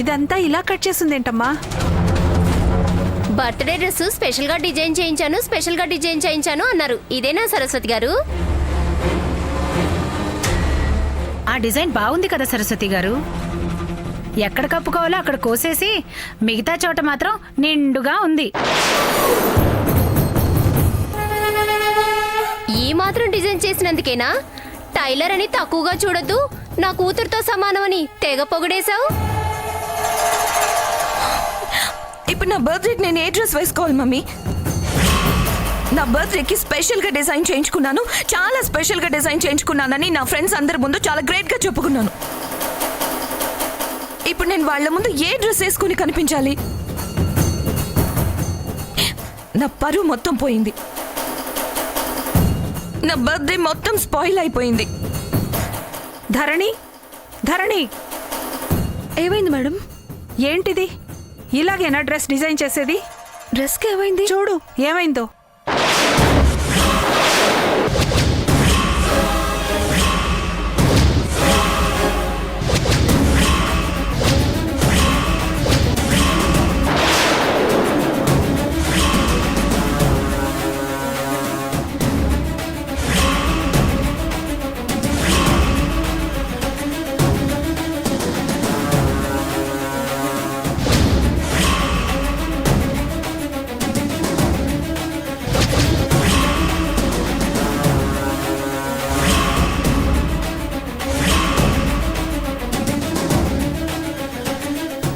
ఇదంతా ఇలా cut చేసిందేంటమ్మా? Birthday dress special గా డిజైన్ చేయించాను అన్నారు. ఇదేనా సరస్వతి గారు? ఆ డిజైన్ బాగుంది కదా సరస్వతి గారు. ఎక్కడ కప్పుకోవాలో అక్కడ కోసేసి మిగతా చోట మాత్రం నిండుగా ఉంది. ఈ మాత్రం డిజైన్ చేసినందుకేనా? టైలర్ అని తక్కువగా చూడొద్దు, నా కూతురుతో సమానమని తెగ పొగిడేశావు. ఇప్పుడు నా బర్త్డేకి నేను ఏ డ్రెస్ వేసుకోవాలి మమ్మీ? నా బర్త్డేకి స్పెషల్గా డిజైన్ చేయించుకున్నాను, చాలా స్పెషల్గా డిజైన్ చేయించుకున్నానని నా ఫ్రెండ్స్ అందరి ముందు చాలా గ్రేట్గా చెప్పుకున్నాను. ఇప్పుడు నేను వాళ్ళ ముందు ఏ డ్రెస్ వేసుకుని కనిపించాలి? నా పరువు మొత్తం పోయింది, నా బర్త్డే మొత్తం స్పాయిల్ అయిపోయింది. ధరణి, ధరణి, ఏమైంది మేడం? ఏంటిది? ఇలాగేనా డ్రెస్ డిజైన్ చేసేది? డ్రెస్కి ఏమైంది? చూడు ఏమైందో.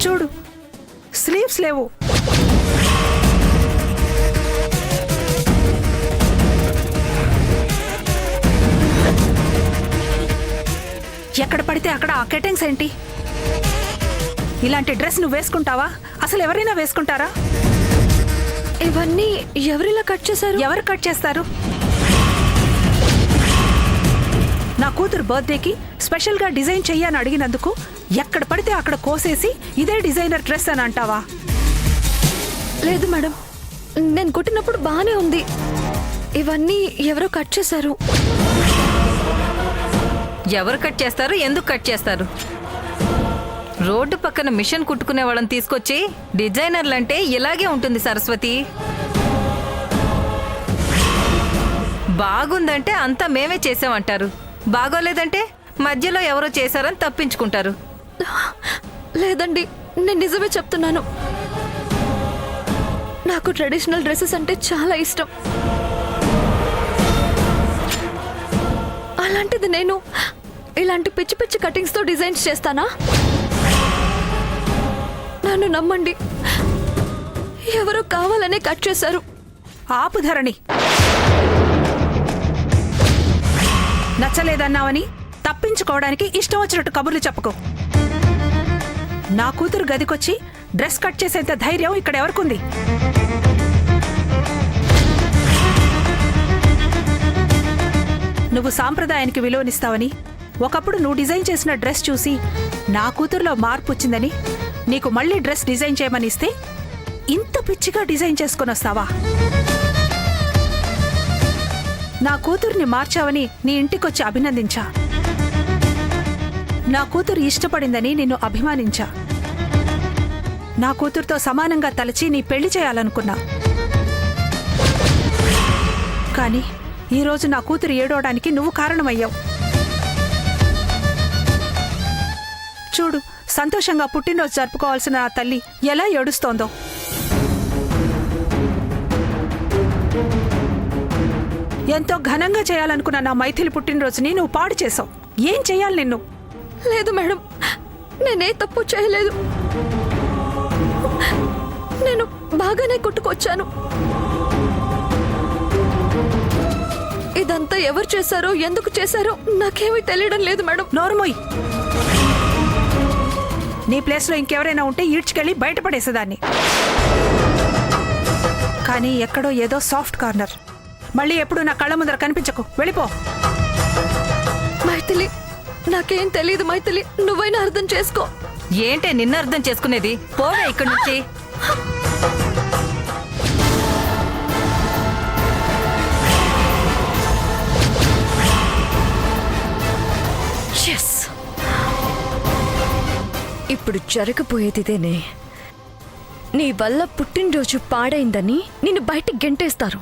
చూడు స్లీవ్స్ లేవు. ఎక్కడ పడితే అక్కడ ఆ కటింగ్స్ ఏంటి? ఇలాంటి డ్రెస్ నువ్వు వేసుకుంటావా? అసలు ఎవరైనా వేసుకుంటారా? ఇవన్నీ ఎవరిలా కట్ చేశారు? ఎవరు కట్ చేస్తారు? నా కూతురు బర్త్డేకి స్పెషల్గా డిజైన్ చెయ్యని అడిగినందుకు ఎక్కడ పడితే అక్కడ కోసేసి ఇదే డిజైనర్ డ్రెస్ అని అంటావా? లేదు మేడం, నేను కుట్టినప్పుడు బానే ఉంది. ఇవన్నీ ఎవరో కట్ చేశారు. ఎవరు కట్ చేస్తారు? ఎందుకు కట్ చేస్తారు? రోడ్డు పక్కన మిషన్ కుట్టుకునే వాళ్ళని తీసుకొచ్చి డిజైనర్లంటే ఇలాగే ఉంటుంది సరస్వతి. బాగుందంటే అంతా మేమే చేసామంటారు, బాగోలేదంటే మధ్యలో ఎవరో చేశారని తప్పించుకుంటారు. లేదండి, నేను నిజమే చెప్తున్నాను. నాకు ట్రెడిషనల్ డ్రెస్సెస్ అంటే చాలా ఇష్టం. అలాంటిది నేను ఇలాంటి పిచ్చి పిచ్చి కటింగ్స్తో డిజైన్స్ చేస్తానా? నన్ను నమ్మండి, ఎవరో కావాలనే కట్ చేశారు. ఆపు ధరణి. నచ్చలేదన్నావని తప్పించుకోవడానికి ఇష్టం వచ్చినట్టు కబుర్లు చెప్పుకో. నా కూతురు గదికొచ్చి డ్రెస్ కట్ చేసేంత ధైర్యం ఇక్కడ ఎవరికుంది? నువ్వు సాంప్రదాయానికి విలువనిస్తావని, ఒకప్పుడు నువ్వు డిజైన్ చేసిన డ్రెస్ చూసి నా కూతురులో మార్పు వచ్చిందని నీకు మళ్ళీ డ్రెస్ డిజైన్ చేయమని ఇస్తే ఇంత పిచ్చిగా డిజైన్ చేసుకొని వస్తావా? నా కూతుర్ని మార్చావని నీ ఇంటికొచ్చి అభినందించా. నా కూతురు ఇష్టపడిందని నిన్ను అభిమానించా. నా కూతురుతో సమానంగా తలచి నీ పెళ్లి చేయాలనుకున్నా. కానీ ఈరోజు నా కూతురు ఏడవడానికి నువ్వు కారణమయ్యావు. చూడు, సంతోషంగా పుట్టినరోజు జరుపుకోవాల్సిన నా తల్లి ఎలా ఏడుస్తోందో. ఎంతో ఘనంగా చేయాలనుకున్న నా మైథిలి పుట్టినరోజుని నువ్వు పాడు చేసావు. ఏం చెయ్యాలి నిన్ను? లేదు మేడం, నేనే తప్పు చేయలేదు. నేను బాగానే కుట్టుకొచ్చాను. ఇదంతా ఎవరు చేశారో, ఎందుకు చేశారో నాకేమీ తెలియడం లేదు మేడం. నోరుమోయ్. నీ ప్లేస్లో ఇంకెవరైనా ఉంటే ఈడ్చుకెళ్ళి బయటపడేసేదాన్ని. కానీ ఎక్కడో ఏదో సాఫ్ట్ కార్నర్. మళ్ళీ ఎప్పుడు నా కళ్ళ ముందర కనిపించకు, వెళ్ళిపో. మైథిలి, నాకేం తెలియదు మైథిలి, నువ్వైనా అర్థం చేసుకో. ఏంటే నిన్న అర్థం చేసుకునేది? పోవే ఇక్కడి నుంచి. ఇప్పుడు జరగబోయేదిదేనే. నీ వల్ల పుట్టినరోజు పాడైందని నిన్ను బయటికి గెంటేస్తారు.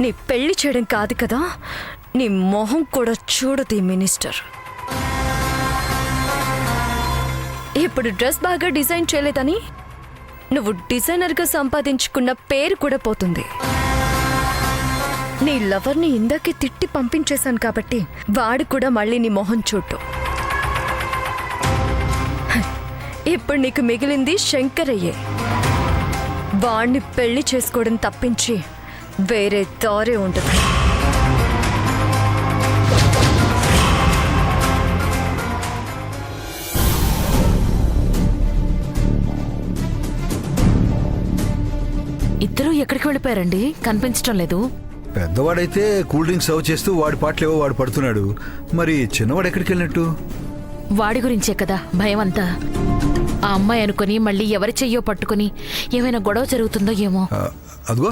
నీ పెళ్లి చేయడం కాదు కదా, నీ మొహం కూడా చూడదు ఈ మినిస్టర్. ఇప్పుడు డ్రెస్ బాగా డిజైన్ చేయలేదని నువ్వు డిజైనర్గా సంపాదించుకున్న పేరు కూడా పోతుంది. నీ లవర్ని ఇందాకే తిట్టి పంపించేశాను కాబట్టి వాడు కూడా మళ్ళీ నీ మొహం చూడ్డు. ఇప్పుడు నీకు మిగిలింది శంకరయ్యే. వాణ్ణి పెళ్లి చేసుకోవడం తప్పించి వేరే దారే ఉండదు. ఇద్దరూ ఎక్కడికి వెళ్ళిపోయారండి? కనిపించడం లేదు. పెద్దవాడైతే కూల్ డ్రింక్స్ సర్వ్ చేస్తూ వాడి పాటలేవో వాడు పడుతున్నాడు. మరి చిన్నవాడు ఎక్కడికి వెళ్ళినట్టు? వాడి గురించే కదా భయం అంతా. ఆ అమ్మాయి అనుకుని మళ్ళీ ఎవరి చెయ్యో పట్టుకుని ఏమైనా గొడవ జరుగుతుందో ఏమో. అదిగో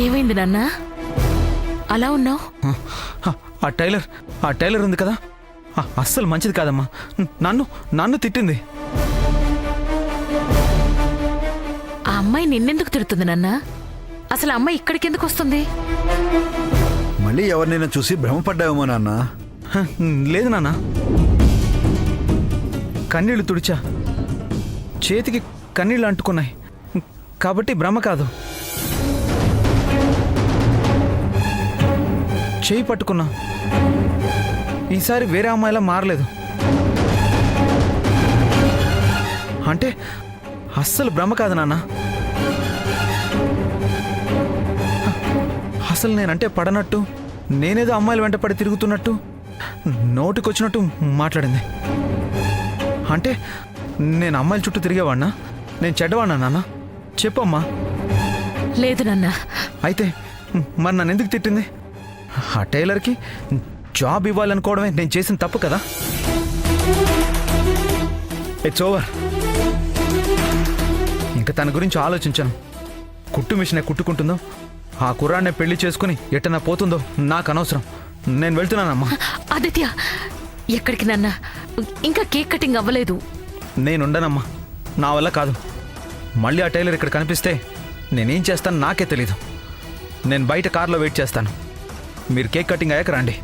ఏమైంది నాన్న అలా ఉన్నావు? ఆ టైలర్ ఉంది కదా, అస్సలు మంచిది కాదమ్మా. నన్ను తిట్టింది. ఆ అమ్మాయి నిన్నెందుకు తిడుతుంది నాన్న? అసలు అమ్మాయి ఇక్కడికి ఎందుకు వస్తుంది? మళ్ళీ ఎవరినైనా చూసి భ్రమపడ్డావేమో నాన్న. లేదు నాన్న, కన్నీళ్లు తుడిచా, చేతికి కన్నీళ్లు అంటుకున్నాయి కాబట్టి భ్రమ కాదు. చేయి పట్టుకున్నా, ఈసారి వేరే అమ్మాయిలా మారలేదు. అంటే అస్సలు భ్రమ కాదు నాన్న. అసలు నేనంటే పడనట్టు, నేనేదో అమ్మాయిల వెంట పడి తిరుగుతున్నట్టు నోటికొచ్చినట్టు మాట్లాడింది. అంటే నేను అమ్మాయిల చుట్టూ తిరిగేవాడినా? నేను చెడ్డవాడినా నాన్న? చెప్పమ్మా. లేదు నాన్న. అయితే మరి నన్ను ఎందుకు తిట్టింది? ఆ టైలర్కి జాబ్ ఇవ్వాలనుకోవడమే నేను చేసిన తప్పు కదా. It's over. ఇంకా తన గురించి ఆలోచించాను. కుట్టు మిషనే కుట్టుకుంటుందో, ఆ కుర్రాన్నే పెళ్లి చేసుకుని ఎట్టనా పోతుందో నాకు అనవసరం. నేను వెళ్తున్నానమ్మా. ఆదిత్య, ఎక్కడికి నాన్న? ఇంకా కేక్ కటింగ్ అవ్వలేదు. నేనుండనమ్మా, నా వల్ల కాదు. మళ్ళీ ఆ టైలర్ ఇక్కడ కనిపిస్తే నేనేం చేస్తాను నాకే తెలీదు. నేను బయట కార్లో వెయిట్ చేస్తాను. మీరు కేక్ కటింగ్ అయ్యాక రండి.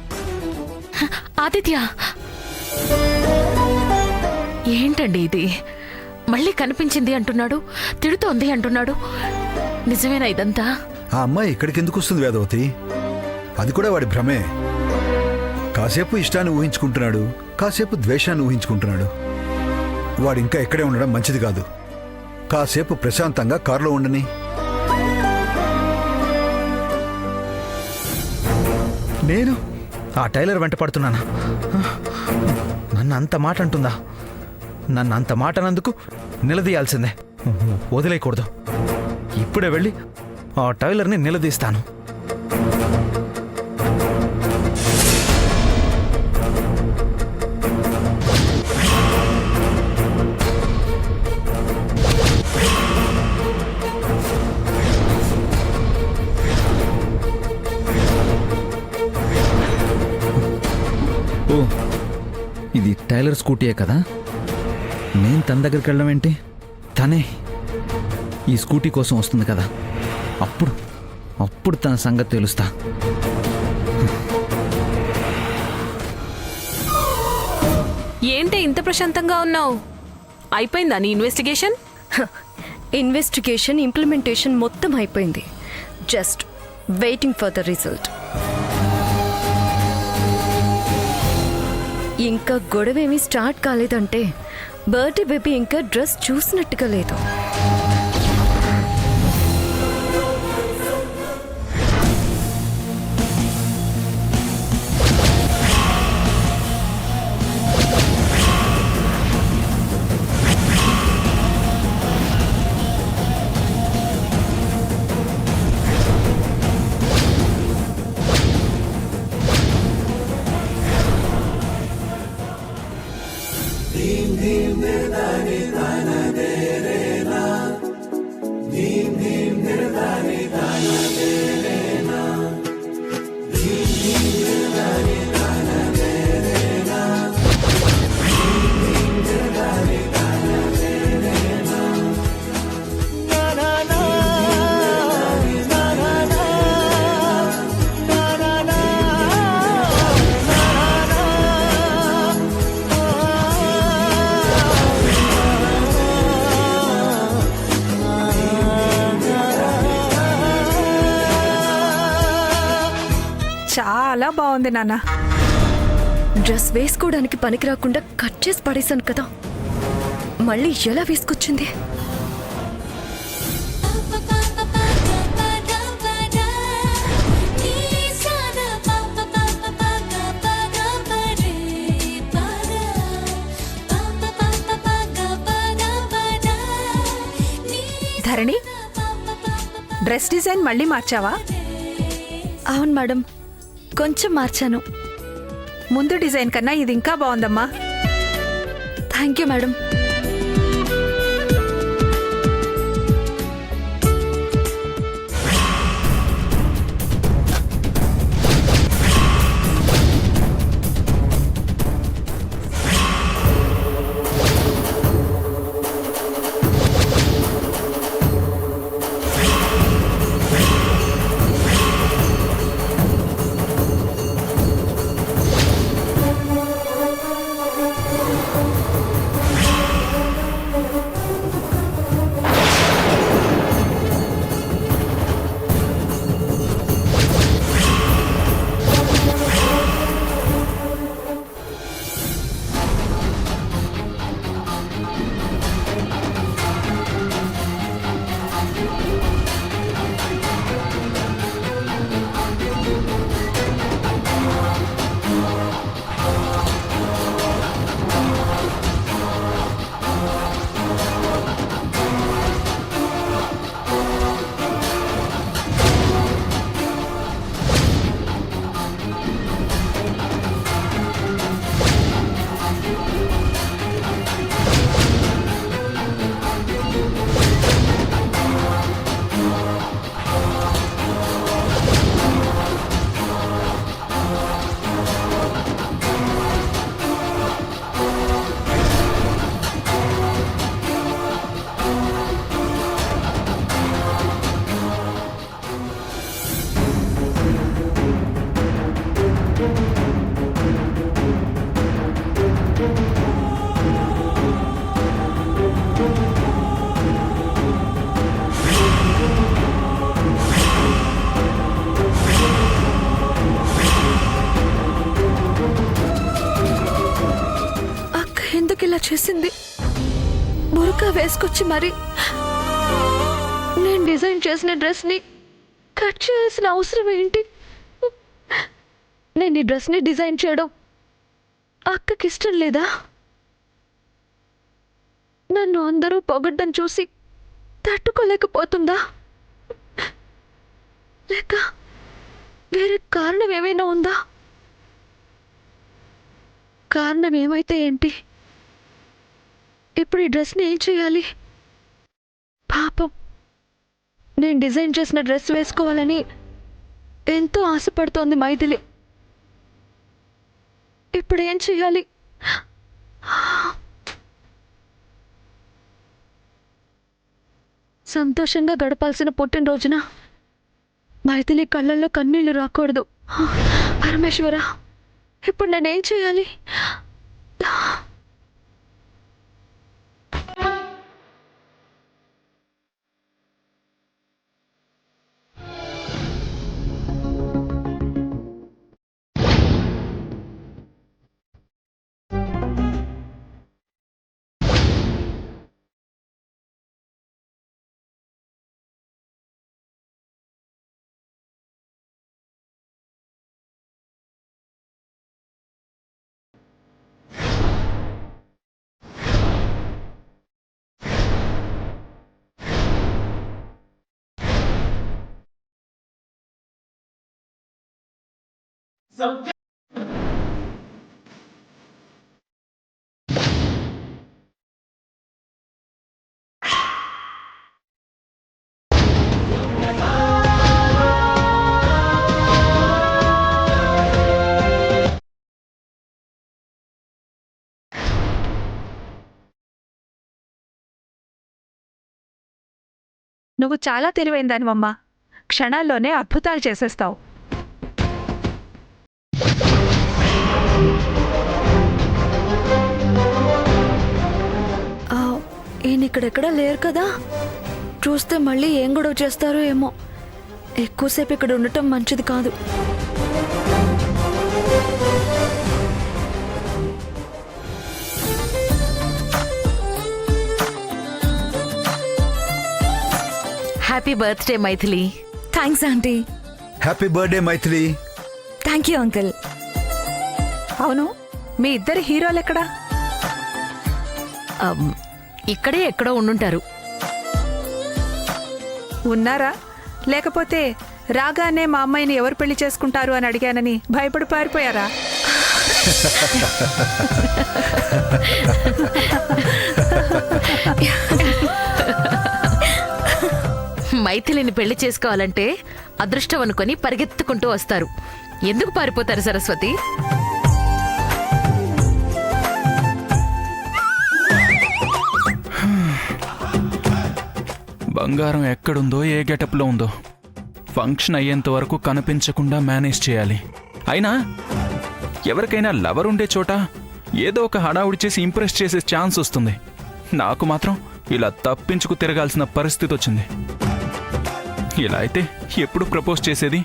ఆదిత్య, ఏంటండి ఇది? మళ్ళీ కనిపించింది అంటున్నాడు, తిడుతోంది అంటున్నాడు. నిజమేనా ఇదంతా? ఆ అమ్మాయి ఇక్కడికి ఎందుకు వస్తుంది వేదవతి? అది కూడా వాడి భ్రమే. కాసేపు ఇష్టాన్ని ఊహించుకుంటున్నాడు, కాసేపు ద్వేషాన్ని ఊహించుకుంటున్నాడు. వాడు ఇంకా ఇక్కడే ఉండడం మంచిది కాదు. కాసేపు ప్రశాంతంగా కారులో ఉండని. నేను ఆ టైలర్ వెంట పడుతున్నానా? నన్ను అంత మాట అంటుందా? నన్ను అంత మాట అన్నందుకు నిలదీయాల్సిందే, వదిలేయకూడదు. ఇప్పుడే వెళ్ళి ఆ టైలర్ని నిలదీస్తాను. ఓ, ఇది టైలర్ స్కూటీయే కదా? నేను తన దగ్గరికి వెళ్ళడం ఏంటి? తనే ఈ స్కూటీ కోసం వస్తుంది కదా. అప్పుడు తన సంగతి తెలుస్తా. ఏంటి ఇంత ప్రశాంతంగా ఉన్నావు? అయిపోయిందా నీ ఇన్వెస్టిగేషన్? ఇన్వెస్టిగేషన్, ఇంప్లిమెంటేషన్ మొత్తం అయిపోయింది. Just waiting for the result. ఇంకా గొడవేమీ స్టార్ట్ కాలేదంటే బర్త్డే బేబీ ఇంకా డ్రెస్ చూసినట్టుగా లేదు. ధీమ్ ధీమ్ నిర్ధాని చాలా బాగుంది నాన్న. డ్రెస్ వేసుకోవడానికి పనికి రాకుండా కట్ చేసి పడేశాను కదా, మళ్ళీ ఎలా వేసుకొచ్చింది? ధరణి, డ్రెస్ డిజైన్ మళ్ళీ మార్చావా? అవును మేడం, కొంచెం మార్చాను. ముందు డిజైన్ కన్నా ఇది ఇంకా బాగుందమ్మా. Thank you madam. ఇలా చేసింది? బురకా వేసుకొచ్చి మరి నేను డిజైన్ చేసిన డ్రెస్ని కట్ చేయాల్సిన అవసరం ఏంటి? నేను ఈ డ్రెస్ని డిజైన్ చేయడం అక్కకి ఇష్టం లేదా? నన్ను అందరూ పొగడ్డం చూసి తట్టుకోలేకపోతుందా? లేక వేరే కారణం ఏమైనా ఉందా? కారణం ఏమైతే ఏంటి, ఇప్పుడు ఈ డ్రెస్ని ఏం చేయాలి? పాపం, నేను డిజైన్ చేసిన డ్రెస్ వేసుకోవాలని ఎంతో ఆశపడుతోంది మైథిలి. ఇప్పుడు ఏం చేయాలి? సంతోషంగా గడపాల్సిన పుట్టినరోజున మైథిలి కళ్ళల్లో కన్నీళ్లు రాకూడదు. పరమేశ్వర, ఇప్పుడు నేనేం చేయాలి? నువ్వు చాలా తెలివైందానివమ్మా. క్షణాల్లోనే అద్భుతాలు చేసేస్తావు. ఈయన ఇక్కడెక్కడా లేరు కదా? చూస్తే మళ్ళీ ఏం గొడవ చేస్తారో ఏమో. ఎక్కువసేపు ఇక్కడ ఉండటం మంచిది కాదు. Happy birthday Maithili. Thanks aunty. Happy birthday Maithili. Thank you uncle. అవును, మీ ఇద్దరి హీరోలెక్కడా? ఇక్కడే ఎక్కడో ఉండుంటారు. ఉన్నారా? లేకపోతే రాగానే మా అమ్మాయిని ఎవరు పెళ్లి చేసుకుంటారు అని అడిగానని భయపడి పారిపోయారా? మైథిలిని పెళ్లి చేసుకోవాలంటే అదృష్టం అనుకొని పరిగెత్తుకుంటూ వస్తారు. ఎందుకు పారిపోతారు సరస్వతి? బంగారం ఎక్కడుందో ఏ గెటప్లో ఉందో ఫంక్షన్ అయ్యేంత వరకు కనిపించకుండా మేనేజ్ చేయాలి. అయినా ఎవరికైనా లవర్ ఉండే చోట ఏదో ఒక హడావుడి చేసి ఇంప్రెస్ చేసే ఛాన్స్ వస్తుంది. నాకు మాత్రం ఇలా తప్పించుకు తిరగాల్సిన పరిస్థితి వచ్చింది. ఇలా అయితే ఎప్పుడు ప్రపోజ్ చేసేది?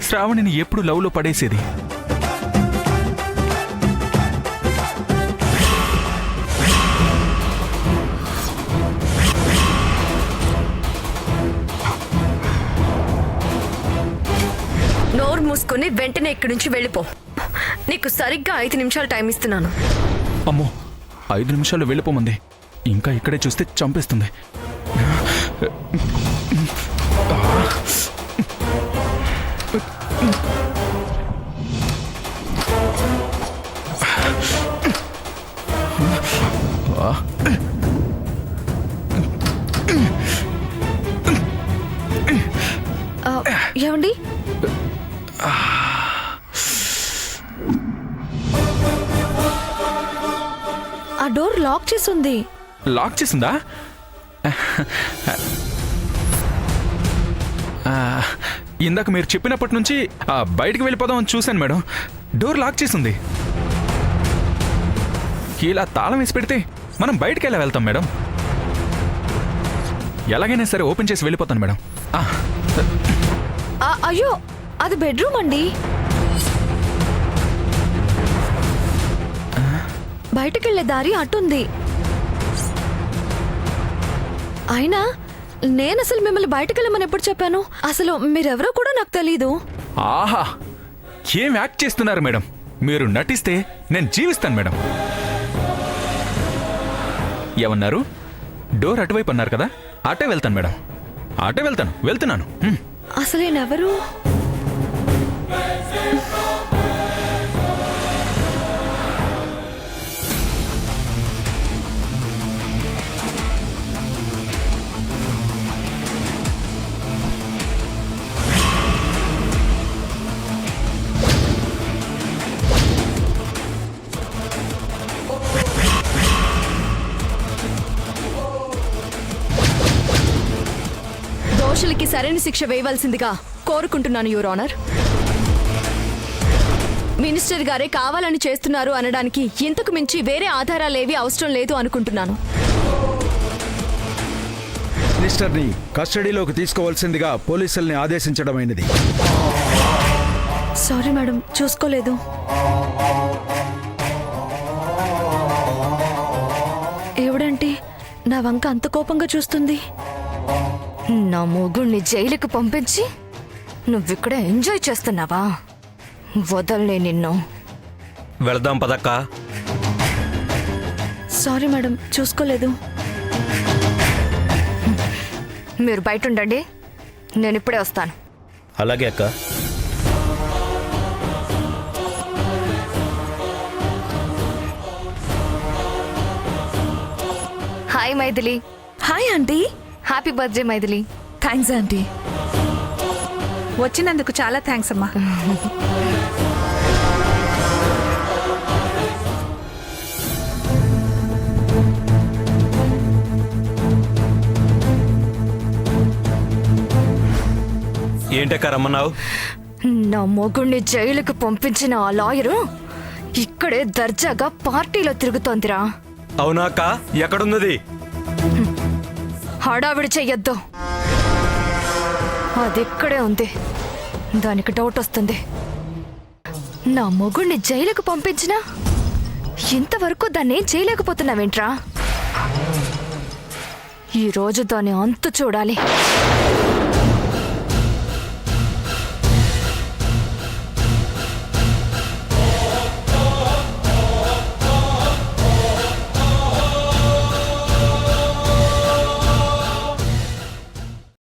శ్రావణిని ఎప్పుడు లవ్లో పడేసేది? నోరు మూసుకొని వెంటనే ఇక్కడి నుంచి వెళ్ళిపో. నీకు సరిగ్గా 5 నిమిషాలు టైం ఇస్తున్నాను. అమ్మో, 5 నిమిషాలు వెళ్ళిపోమంది. ఇంకా ఇక్కడే చూస్తే చంపేస్తుంది. ఏమండి? ఆ డోర్ లాక్ చేసి ఉంది. లాక్ చేసిందా? ఇందాక మీరు చెప్పినప్పటి నుంచి బయటికి వెళ్ళిపోదామని చూశాను మేడం. డోర్ లాక్ చేసింది. ఇలా తాళం వేసి పెడితే మనం బయటికి ఎలా వెళ్తాం మేడం? ఎలాగైనా సరే ఓపెన్ చేసి వెళ్ళిపోతాను మేడం. అయ్యో, అది బెడ్రూమ్ అండి. బయటకెళ్లే దారి అటుంది. అయినా నేను అసలు మిమ్మల్ని బయటకెళ్ళమని ఎప్పుడు చెప్పాను? అసలు మీరెవరో కూడా నాకు తెలీదు. ఆహా, ఏం యాక్ట్ చేస్తున్నారు మేడం? మీరు నటిస్తే నేను జీవిస్తాను మేడం. ఏమన్నారు? డోర్ అటువైపు అన్నారు కదా, అటే వెళ్తాను మేడం. అటే వెళ్తున్నాను. అసలు నేనెవరు? దోషులకి సరైన శిక్ష వేయవలసిందిగా కోరుకుంటున్నాను యువర్ ఆనర్. మినిస్టర్ గారే కావాలని చేస్తున్నారు అనడానికి ఇంతకు మించి వేరే ఆధారాలేవి అవసరం లేదు అనుకుంటున్నాను. మినిస్టర్ని కస్టడీలోకి తీసుకోవాల్సిందిగా పోలీసుల్ని ఆదేశించడమైనది. సారీ మేడం, చూసుకోలేదు. ఎవడంటే నా వంక అంత కోపంగా చూస్తుంది? నా మొగుణ్ణి జైలుకు పంపించి నువ్విక్కడ ఎంజాయ్ చేస్తున్నావా? వదలనే నిన్ను. వెళదాం పదక్క. సారీ మేడం, చూసుకోలేదు. మీరు బయట ఉండండి, నేను ఇప్పుడే వస్తాను. అలాగే అక్క. Hi Maithili. Hi aunty. Happy birthday Maithili. Thanks aunty. వచ్చినందుకు చాలా థ్యాంక్స్ అమ్మా. ఏంటక్క రమ్మన్నావు? నా మొగుణ్ణి జైలుకు పంపించిన ఆ లాయరు ఇక్కడే దర్జాగా పార్టీలో తిరుగుతోందిరా. అవునా అక్క? ఎక్కడున్నది? హడావిడి చెయ్యొద్దు, అది ఇక్కడే ఉంది. దానికి డౌట్ వస్తుంది. నా మొగుణ్ణి జైలుకు పంపించినా ఇంతవరకు దాన్నేం చేయలేకపోతున్నావేంట్రా? ఈరోజు దాని అంతు చూడాలి.